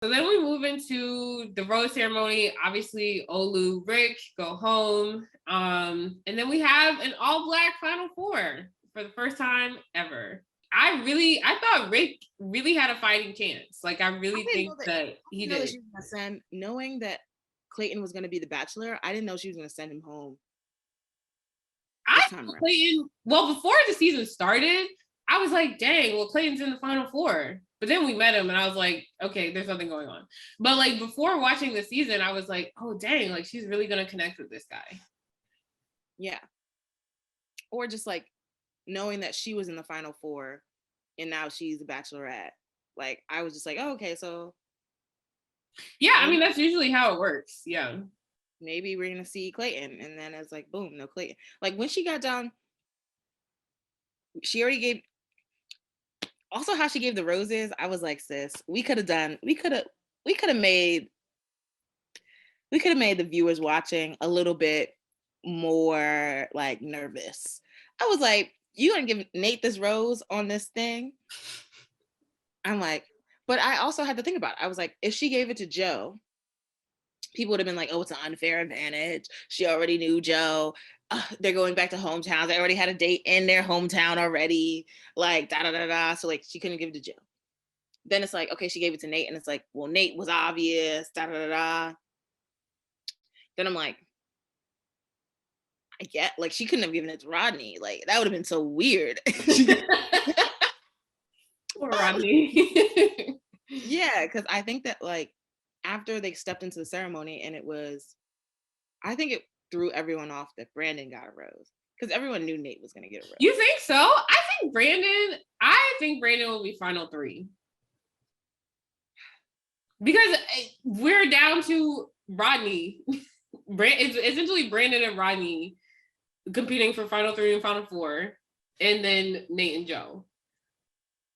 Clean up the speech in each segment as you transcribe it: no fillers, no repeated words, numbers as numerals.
So then we move into the rose ceremony. Obviously, Olu, Rick go home. And then we have an all-black final four for the first time ever. I thought Rick really had a fighting chance. Like, I really think that he did. That she was gonna send, knowing that Clayton was going to be the Bachelor, I didn't know she was going to send him home. Clayton, well, before the season started, I was like, dang, well, Clayton's in the final four. But then we met him and I was like, okay, there's something going on. But like before watching the season, I was like, oh, dang, like she's really going to connect with this guy. Yeah. Or just like knowing that she was in the final four and now she's a Bachelorette. Like, I was just like, oh, okay, so. Yeah, I mean, that's usually how it works. Yeah. Maybe we're going to see Clayton. And then it's like, boom, no Clayton. Like when she got down, she already gave, also how she gave the roses, I was like, sis, we could have made the viewers watching a little bit more like nervous. I was like, you gonna give Nayte this rose on this thing? I'm like, but I also had to think about it. I was like, if she gave it to Joe, people would have been like, oh, it's an unfair advantage. She already knew Joe. They're going back to hometowns. They already had a date in their hometown already. Like, da-da-da-da. So, like, she couldn't give it to Joe. Then it's like, okay, she gave it to Nayte. And it's like, well, Nayte was obvious. Da-da-da-da. Then I'm like, I get, like, she couldn't have given it to Rodney. Like, that would have been so weird. Poor Rodney. Yeah, because I think that, like, after they stepped into the ceremony and I think it threw everyone off that Brandon got a rose. Because everyone knew Nayte was going to get a rose. You think so? I think Brandon will be final three. Because we're down to Rodney. It's essentially Brandon and Rodney competing for final three and final four. And then Nayte and Joe.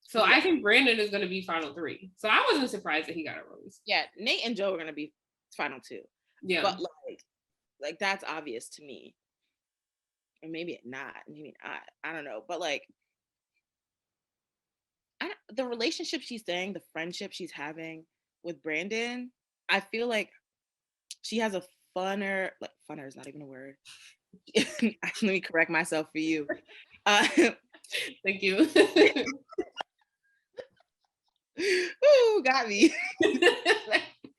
So yeah. I think Brandon is going to be final three. So I wasn't surprised that he got a rose. Yeah, Nayte and Joe are going to be final two. Yeah. But like that's obvious to me. Or maybe not. Maybe not. I don't know. But like, the relationship she's saying, the friendship she's having with Brandon, I feel like she has a funner is not even a word. Let me correct myself for you. Thank you. Ooh, got me.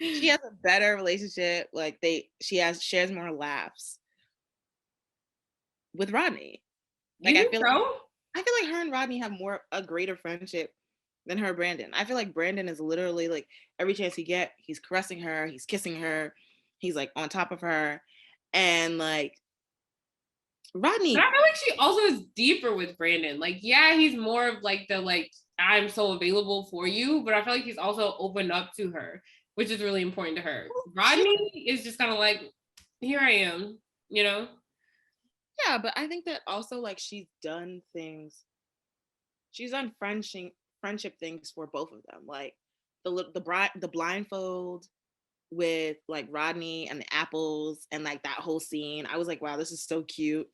She has a better relationship. Like shares more laughs with Rodney. Like I feel like her and Rodney have a greater friendship than her and Brandon. I feel like Brandon is literally like every chance he get, he's caressing her, he's kissing her, he's like on top of her, and like Rodney. But I feel like she also is deeper with Brandon. Like, yeah, he's more of like the like I'm so available for you, but I feel like he's also opened up to her, which is really important to her. Rodney is just kind of like, here I am, you know? Yeah, but I think that also like she's done friendship things for both of them. Like the blindfold with like Rodney and the apples and like that whole scene. I was like, wow, this is so cute.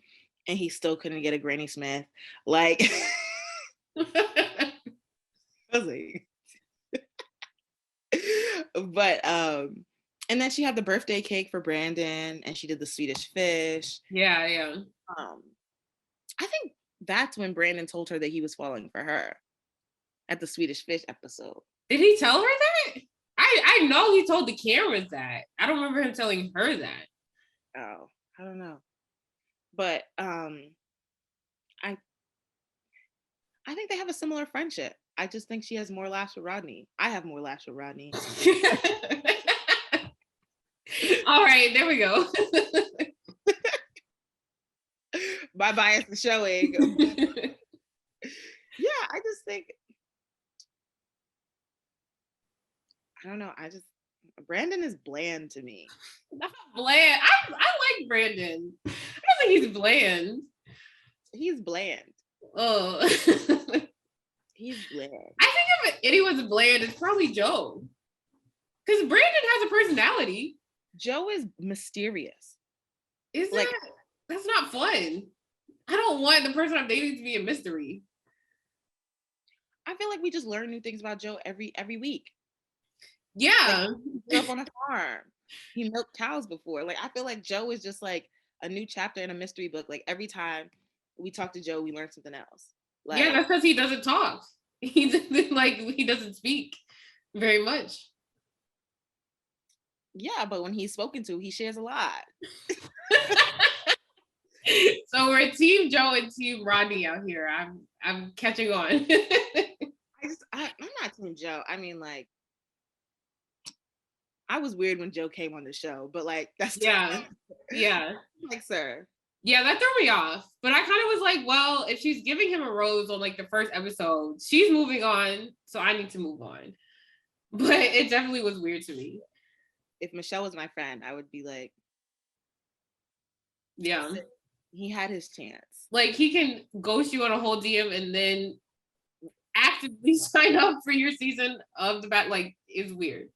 And he still couldn't get a Granny Smith. Like I was like, but and then she had the birthday cake for Brandon and she did the Swedish fish. Yeah. I think that's when Brandon told her that he was falling for her at the Swedish fish episode. Did he tell her that? I know he told the cameras that. I don't remember him telling her that. Oh, I don't know. But I think they have a similar friendship. I just think she has more laughs with Rodney. I have more laughs with Rodney. All right, there we go. My bias is showing. Yeah, I just think, I don't know. Brandon is bland to me. Not bland. I like Brandon. I don't think he's bland. He's bland. Oh. He's bland. I think if anyone's bland, it's probably Joe. Because Brandon has a personality. Joe is mysterious. Is like, that's not fun. I don't want the person I'm dating to be a mystery. I feel like we just learn new things about Joe every week. Yeah. Like, he grew up on a farm. He milked cows before. Like, I feel like Joe is just like a new chapter in a mystery book. Like, every time we talk to Joe, we learn something else. Like, Yeah, that's because he doesn't talk. He doesn't he doesn't speak very much. yeah, but when he's spoken to, he shares a lot. So we're Team Joe and Team Rodney out here. I'm catching on. I'm not Team Joe. I mean, like, I was weird when Joe came on the show, but like, that's Yeah. Yeah. like, sir. Yeah, that threw me off. But I kind of was like, well, if she's giving him a rose on like the first episode, she's moving on, so I need to move on. But it definitely was weird to me. If Michelle was my friend, I would be like, yeah, he had his chance. Like, he can ghost you on a whole DM and then actively sign up for your season of the bat. Like, it's weird.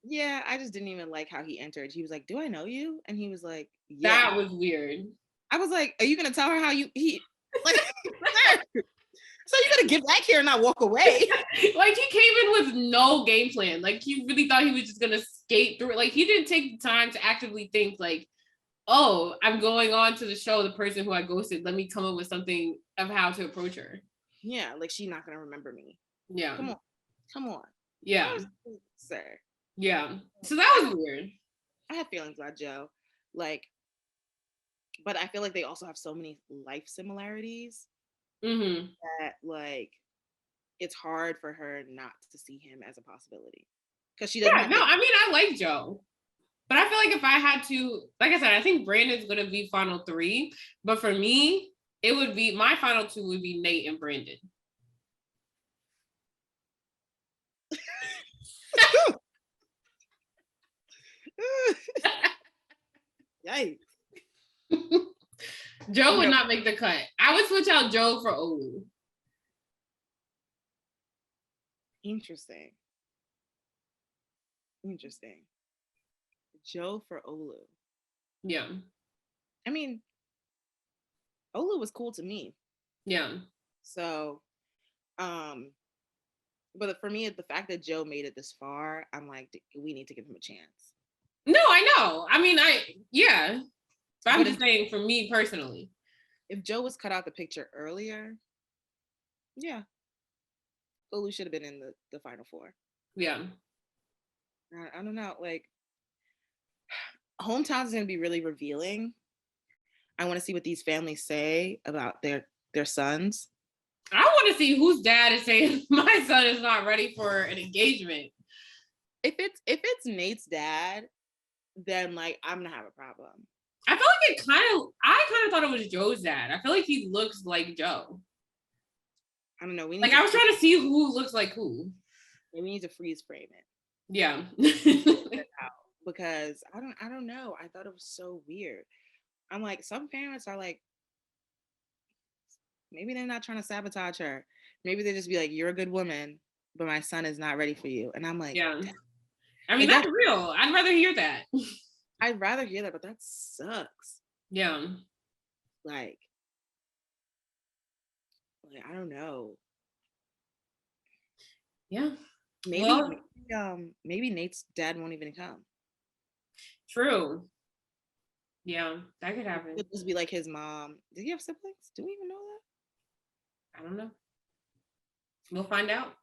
Yeah, I just didn't even like how he entered. He was like, "Do I know you?" And he was like, "Yeah." That was weird. I was like, "Are you gonna tell her how he like?" So you're gonna get back here and not walk away? Like, he came in with no game plan. Like, he really thought he was just gonna skate through it. Like, he didn't take the time to actively think like, oh, I'm going on to the show, the person who I ghosted. Let me come up with something of how to approach her. Yeah, like, she's not gonna remember me. Yeah. Come on. Yeah. Sir. Yeah. So that was weird. I have feelings about Joe. Like, but I feel like they also have so many life similarities that, like, it's hard for her not to see him as a possibility. Because she doesn't Yeah, no, I mean, I like Joe. But I feel like if I had to, like I said, I think Brandon's gonna be final 3. But for me, it would be my final 2 would be Nayte and Brandon. Yikes. Joe would not make the cut. I would switch out Joe for Olu. Interesting. Joe for Olu. Yeah. I mean, Olu was cool to me. Yeah. So, but for me, the fact that Joe made it this far, I'm like, we need to give him a chance. No, I know. I mean, yeah. But I'm just saying, for me personally, if Joe was cut out the picture earlier, yeah, Olu should have been in the final 4. Yeah. I don't know. Like, Hometowns is going to be really revealing. I want to see what these families say about their sons. I want to see whose dad is saying my son is not ready for an engagement. If it's Nayte's dad, then like I'm gonna have a problem. I feel like I kind of thought it was Joe's dad. I feel like he looks like Joe. I don't know. I was trying to see who looks like who. We need to freeze frame it. Yeah. Because I don't know. I thought it was so weird. I'm like, some parents are like, maybe they're not trying to sabotage her. Maybe they just be like, you're a good woman, but my son is not ready for you. And I'm like, yeah. I mean, that's real. I'd rather hear that. I'd rather hear that, but that sucks. Yeah. Like I don't know. Yeah. Maybe Nayte's dad won't even come. True. Yeah, that could happen. It'll just be like his mom. Did he have siblings? Do we even know that? I don't know. We'll find out.